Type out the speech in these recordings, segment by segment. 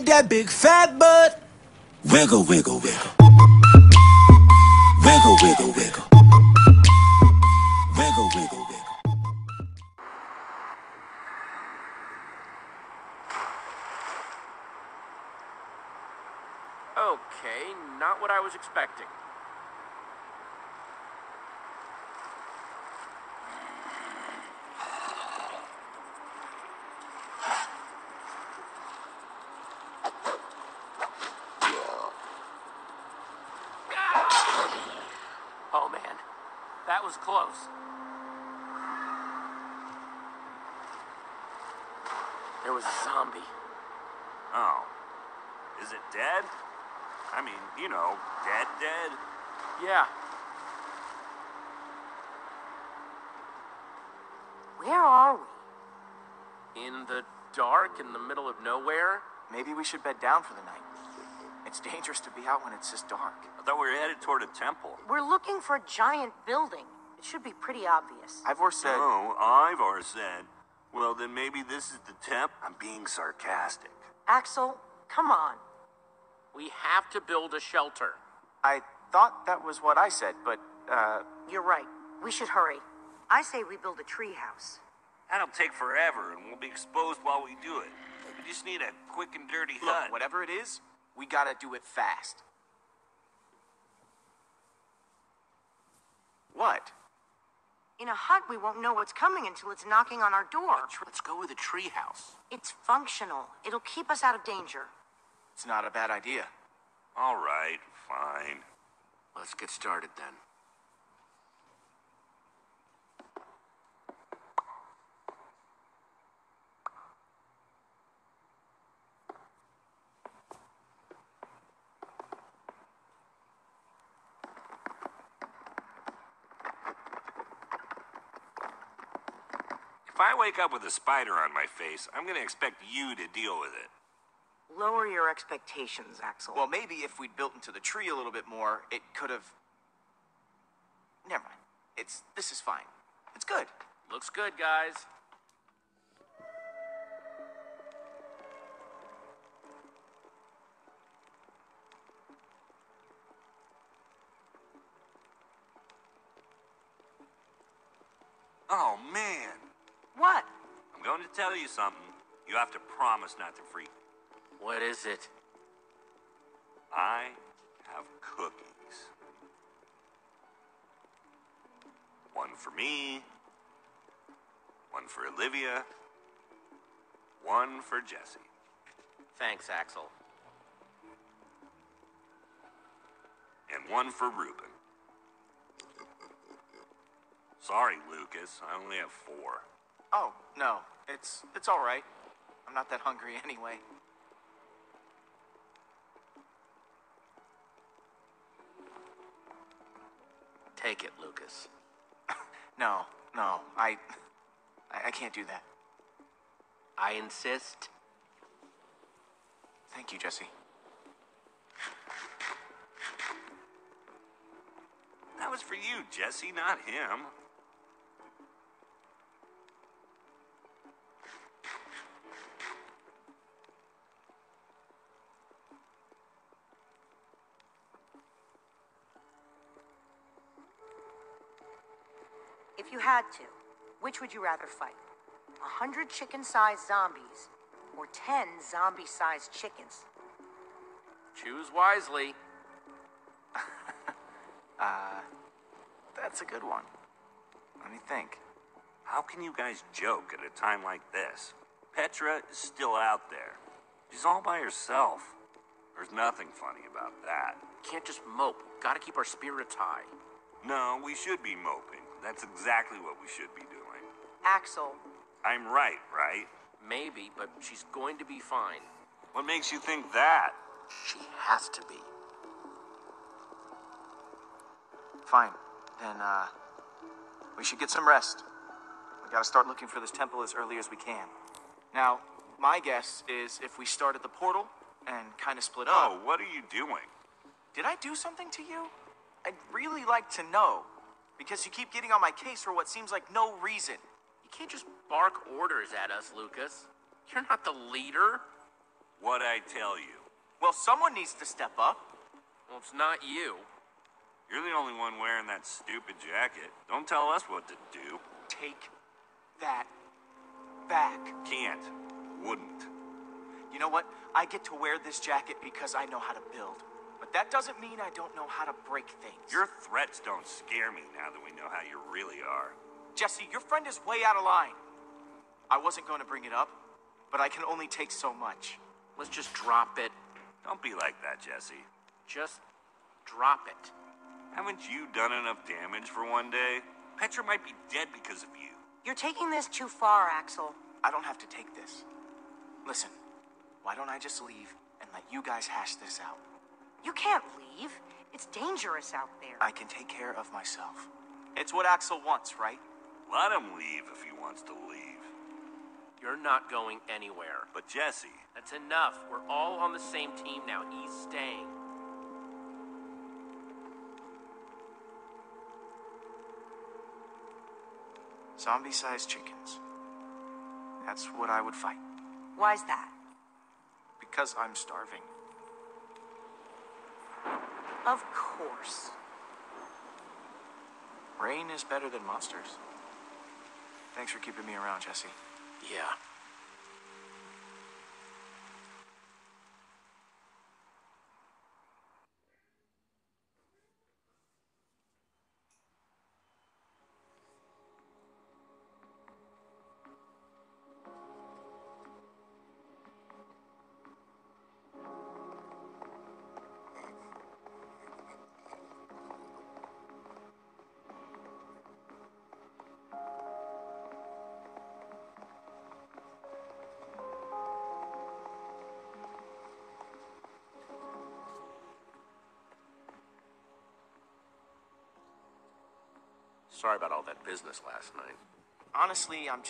shake that big fat butt. Wiggle, wiggle, wiggle. Wiggle, wiggle, wiggle. Wiggle, wiggle, wiggle. Okay, not what I was expecting. Oh man, that was close. There was a zombie. Oh. Is it dead? I mean, you know, dead? Yeah. Where are we? In the dark, in the middle of nowhere? Maybe we should bed down for the night. It's dangerous to be out when it's this dark. I thought we were headed toward a temple. We're looking for a giant building. It should be pretty obvious. Ivor said... Oh, Ivor said. Well, then maybe this is the temple. I'm being sarcastic. Axel, come on. We have to build a shelter. I thought that was what I said, but, You're right. We should hurry. I say we build a tree house. That'll take forever, and we'll be exposed while we do it. We just need a quick and dirty look, hut. whatever it is, we gotta do it fast. What? In a hut, we won't know what's coming until it's knocking on our door. Let's go with a tree house. It's functional. It'll keep us out of danger. It's not a bad idea. All right, fine. Let's get started then. If I wake up with a spider on my face, I'm gonna expect you to deal with it. Lower your expectations, Axel. Well, maybe if we'd built into the tree a little bit more, it could have... Never mind. This is fine. It's good. Looks good, guys. Oh, man. What? I'm going to tell you something. You have to promise not to freak. What is it? I have cookies. One for me, one for Olivia, one for Jesse. Thanks, Axel. And one for Reuben. Sorry, Lucas, I only have 4. Oh, no. It's all right. I'm not that hungry anyway. Take it, Lucas. No. I can't do that. I insist. Thank you, Jesse. That was for you, Jesse, not him. If you had to, which would you rather fight? 100 chicken-sized zombies or 10 zombie-sized chickens? Choose wisely. That's a good one. Let me think. How can you guys joke at a time like this? Petra is still out there. She's all by herself. There's nothing funny about that. Can't just mope. Gotta keep our spirits high. No, we should be moping. That's exactly what we should be doing. Axel. I'm right, right? Maybe, but she's going to be fine. What makes you think that? She has to be. Fine. Then, we should get some rest. We gotta start looking for this temple as early as we can. Now, my guess is if we start at the portal and kind of split up... Oh, what are you doing? Did I do something to you? I'd really like to know. Because you keep getting on my case for what seems like no reason. You can't just bark orders at us, Lucas. You're not the leader. What'd I tell you? Well, someone needs to step up. Well, it's not you. You're the only one wearing that stupid jacket. Don't tell us what to do. Take that back. Can't. Wouldn't. You know what? I get to wear this jacket because I know how to build. But that doesn't mean I don't know how to break things. Your threats don't scare me now that we know how you really are. Jesse, your friend is way out of line. I wasn't going to bring it up, but I can only take so much. Let's just drop it. Don't be like that, Jesse. Just drop it. Haven't you done enough damage for one day? Petra might be dead because of you. You're taking this too far, Axel. I don't have to take this. Listen, why don't I just leave and let you guys hash this out? You can't leave. It's dangerous out there. I can take care of myself. It's what Axel wants, right? Let him leave if he wants to leave. You're not going anywhere. But Jesse... That's enough. We're all on the same team now. He's staying. Zombie-sized chickens. That's what I would fight. Why's that? Because I'm starving. Of course. Rain is better than monsters. Thanks for keeping me around, Jesse. Yeah. Sorry about all that business last night. Honestly, I'm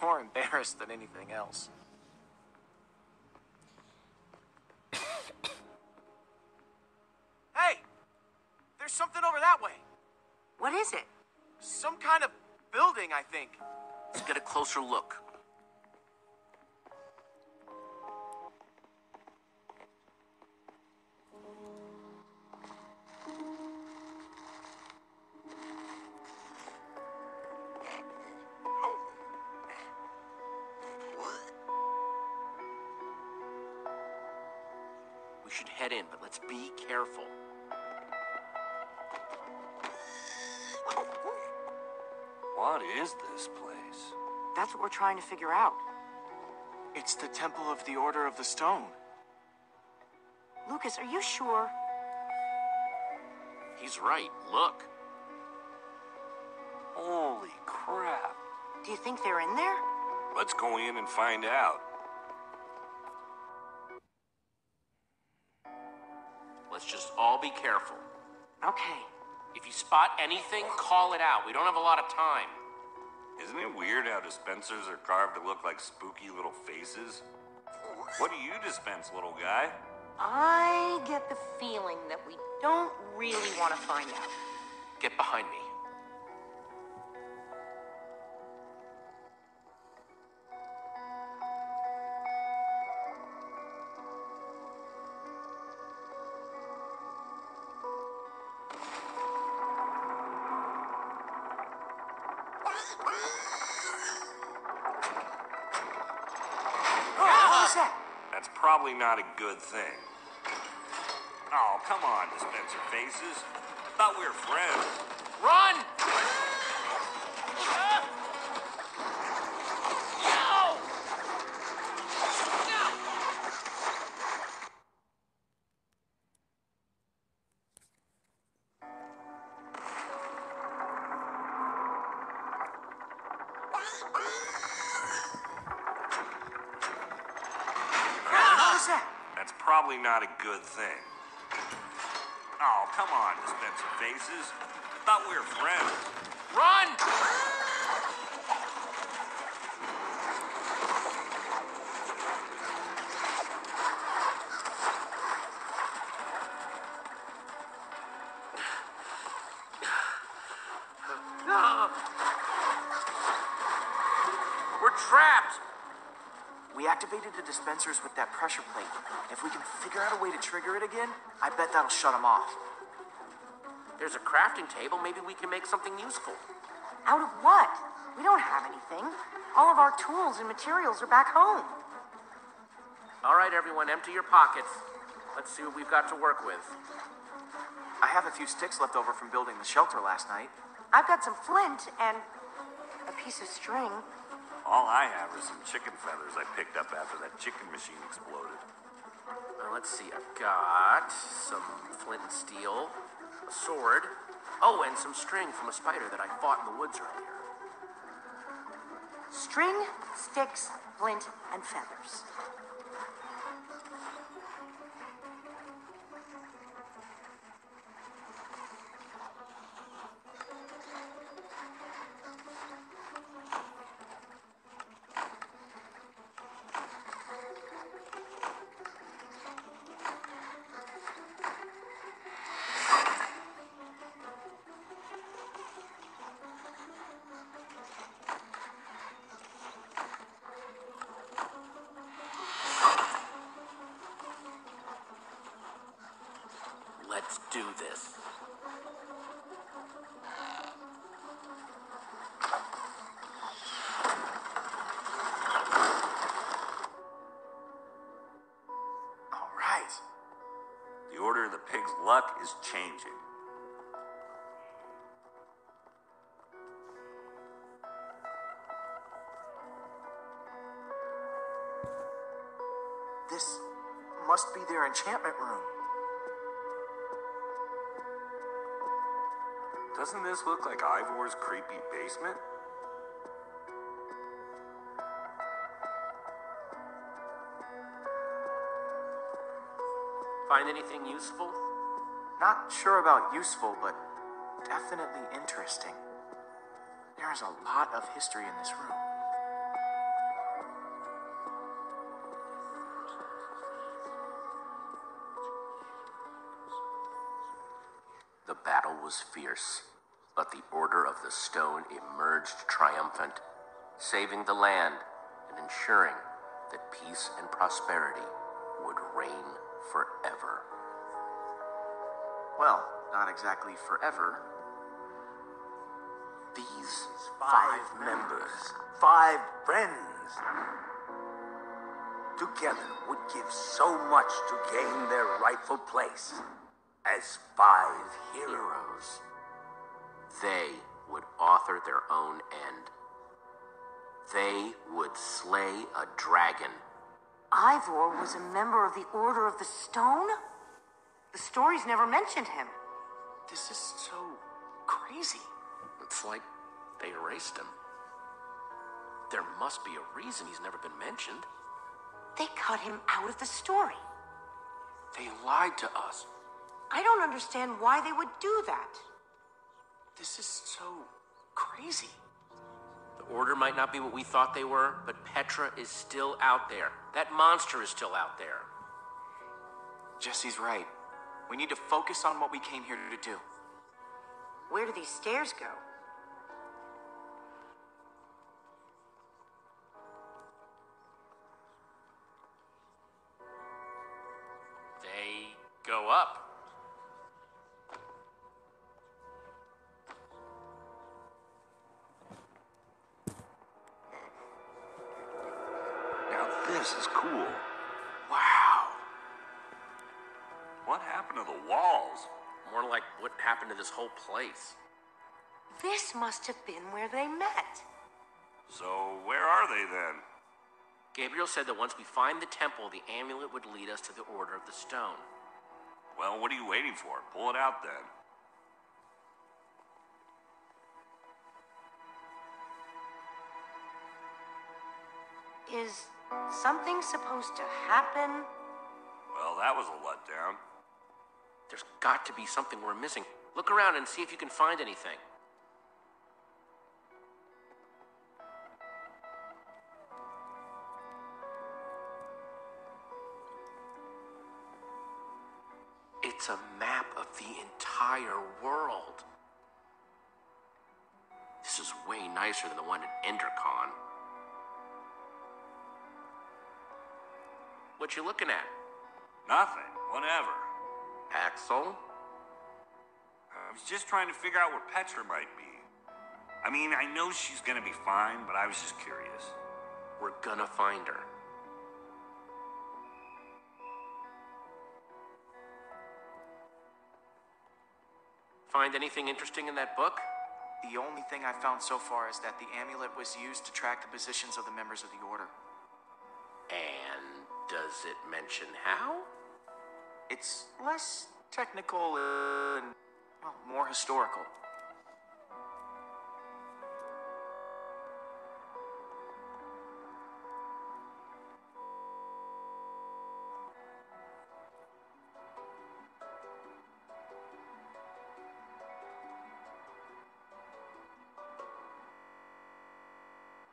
more embarrassed than anything else. Hey! There's something over that way. What is it? Some kind of building, I think. Let's get a closer look. We should head in, but let's be careful. What is this place? That's what we're trying to figure out. It's the Temple of the Order of the Stone. Lucas, are you sure? He's right. Look. Holy crap. Do you think they're in there? Let's go in and find out. Let's just all be careful. Okay. If you spot anything, call it out. We don't have a lot of time. Isn't it weird how dispensers are carved to look like spooky little faces? What do you dispense, little guy? I get the feeling that we don't really want to find out. Get behind me. That's probably not a good thing. Oh, come on, dispenser faces. I thought we were friends. Run! That's probably not a good thing. Oh, come on, dispenser faces. I thought we were friends. Run! We're trapped. We activated the dispensers with that pressure plate. If we can figure out a way to trigger it again, I bet that'll shut them off. There's a crafting table. Maybe we can make something useful. Out of what? We don't have anything. All of our tools and materials are back home. All right, everyone, empty your pockets. Let's see what we've got to work with. I have a few sticks left over from building the shelter last night. I've got some flint and a piece of string. All I have are some chicken feathers I picked up after that chicken machine exploded. Let's see, I've got some flint and steel, a sword, oh, and some string from a spider that I fought in the woods earlier. String, sticks, flint, and feathers. Let's do this. All right. The order of the pig's luck is changing. This must be their enchantment room. Doesn't this look like Ivor's creepy basement? Find anything useful? Not sure about useful, but definitely interesting. There is a lot of history in this room. The battle was fierce, but the Order of the Stone emerged triumphant, saving the land and ensuring that peace and prosperity would reign forever. Well, not exactly forever. These 5 members, 5 friends, together would give so much to gain their rightful place as 5 heroes. They would author their own end. They would slay a dragon. Ivor was a member of the Order of the Stone? The stories never mentioned him. This is so crazy. It's like they erased him. There must be a reason he's never been mentioned. They cut him out of the story. They lied to us. I don't understand why they would do that. This is so crazy. The Order might not be what we thought they were, but Petra is still out there. That monster is still out there. Jesse's right. We need to focus on what we came here to do. Where do these stairs go? They go up. Now this is cool. Wow. What happened to the walls? More like what happened to this whole place. This must have been where they met. So where are they then? Gabriel said that once we find the temple, the amulet would lead us to the Order of the Stone. Well, what are you waiting for? Pull it out then. Is something supposed to happen? Well, that was a letdown. There's got to be something we're missing. Look around and see if you can find anything. It's a map of the entire world. This is way nicer than the one at Endercon. What you looking at? Nothing. Whatever. Axel? I was just trying to figure out where Petra might be. I mean, I know she's gonna be fine, but I was just curious. We're gonna find her. Find anything interesting in that book? The only thing I've found so far is that the amulet was used to track the positions of the members of the Order. And does it mention how? It's less technical and, well, more historical.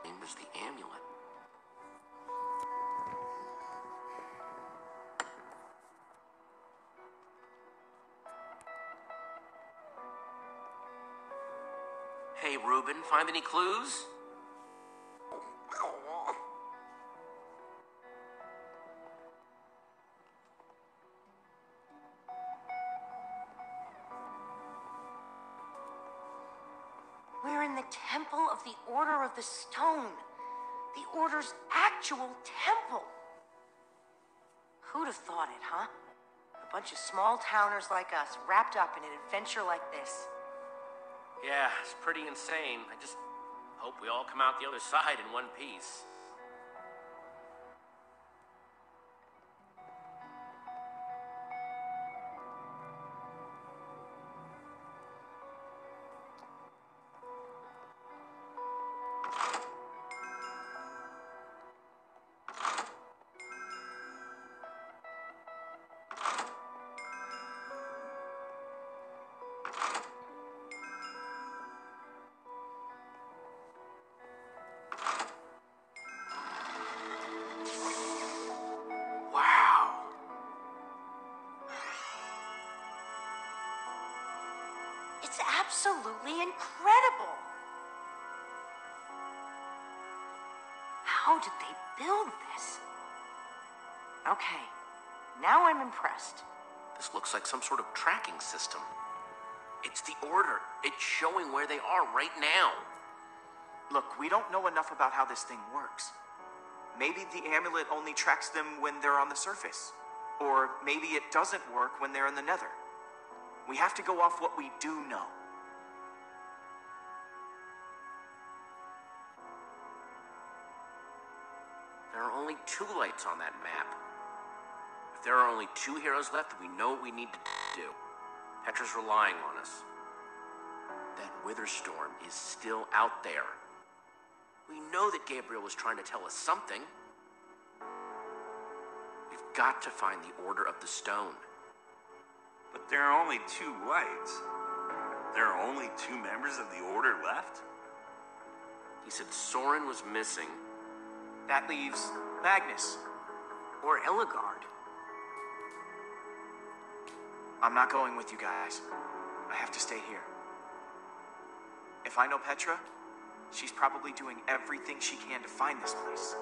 Name was the amulet. Hey, Reuben, find any clues? We're in the Temple of the Order of the Stone. The Order's actual temple. Who'd have thought it, huh? A bunch of small-towners like us wrapped up in an adventure like this. Yeah, it's pretty insane. I just hope we all come out the other side in one piece. It's absolutely incredible. How did they build this? Okay, now I'm impressed. This looks like some sort of tracking system. It's the Order. It's showing where they are right now. Look, we don't know enough about how this thing works. Maybe the amulet only tracks them when they're on the surface. Or maybe it doesn't work when they're in the Nether. We have to go off what we do know. There are only 2 lights on that map. If there are only 2 heroes left, we know what we need to do. Petra's relying on us. That Wither Storm is still out there. We know that Gabriel was trying to tell us something. We've got to find the Order of the Stone. But there are only 2 lights. There are only 2 members of the Order left? He said Soren was missing. That leaves Magnus. Or Ellegard. I'm not going with you guys. I have to stay here. If I know Petra, she's probably doing everything she can to find this place.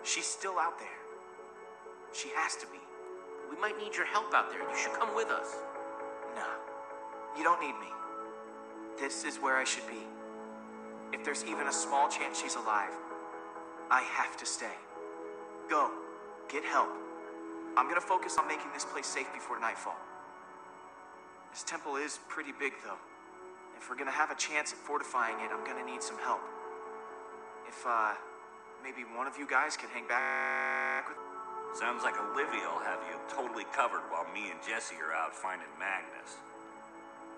She's still out there. She has to be. We might need your help out there. You should come with us. No, you don't need me. This is where I should be. If there's even a small chance she's alive, I have to stay. Go, get help. I'm gonna focus on making this place safe before nightfall. This temple is pretty big, though. If we're gonna have a chance at fortifying it, I'm gonna need some help. If, maybe one of you guys could hang back with... Sounds like Olivia will have you totally covered while me and Jesse are out finding Magnus.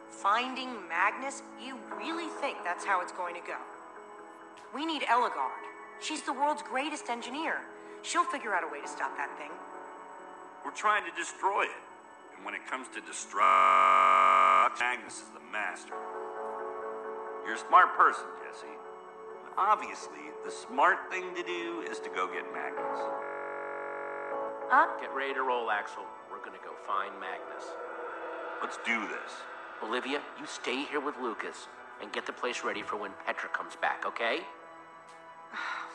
Finding Magnus? You really think that's how it's going to go? We need Ellegard. She's the world's greatest engineer. She'll figure out a way to stop that thing. We're trying to destroy it. And when it comes to destruct, Magnus is the master. You're a smart person, Jesse. Obviously, the smart thing to do is to go get Magnus. Get ready to roll, Axel. We're gonna go find Magnus. Let's do this. Olivia, you stay here with Lucas and get the place ready for when Petra comes back, okay?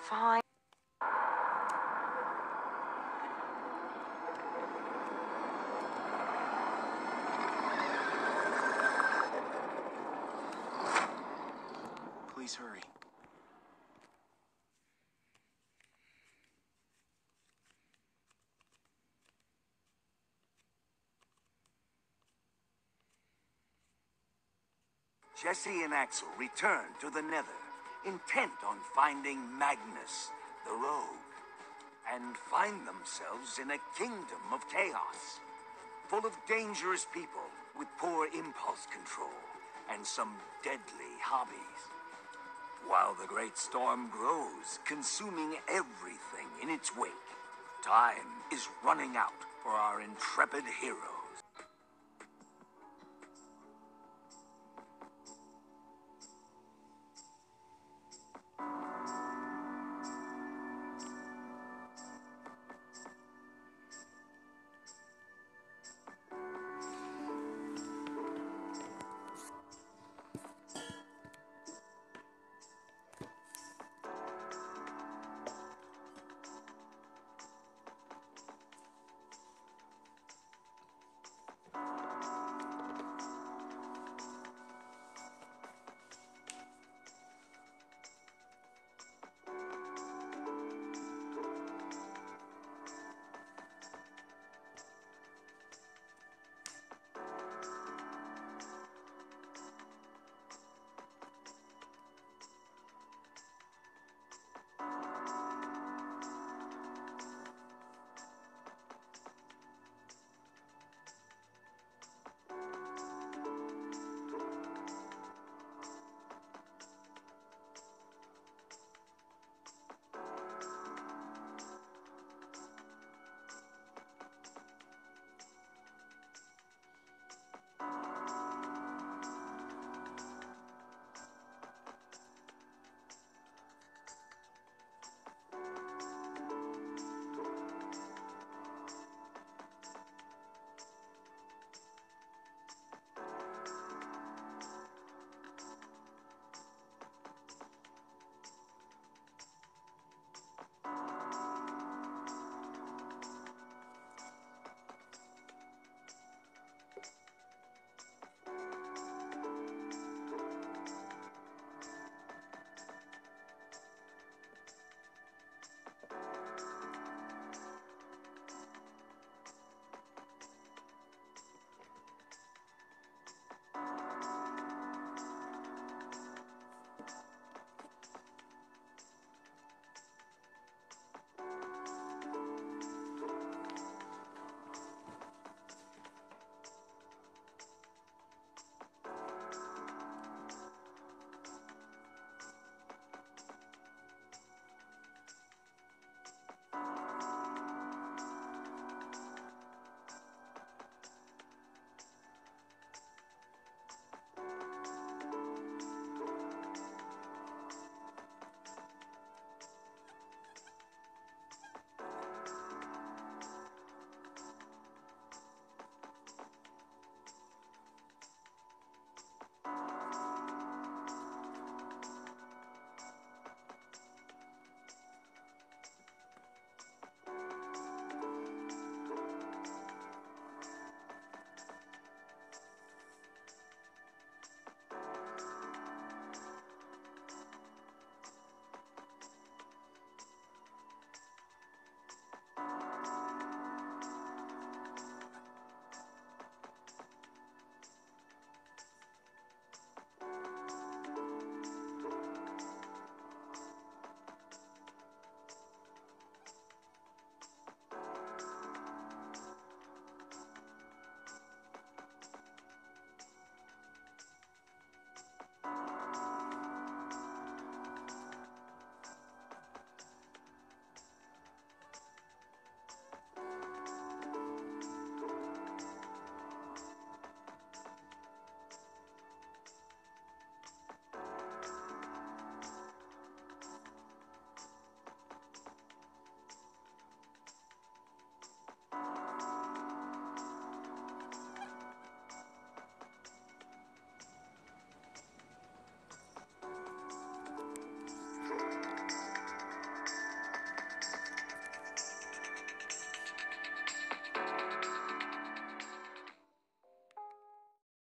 Fine. Please hurry. Jesse and Axel return to the Nether, intent on finding Magnus, the rogue, and find themselves in a kingdom of chaos, full of dangerous people with poor impulse control and some deadly hobbies. While the great storm grows, consuming everything in its wake, time is running out for our intrepid hero.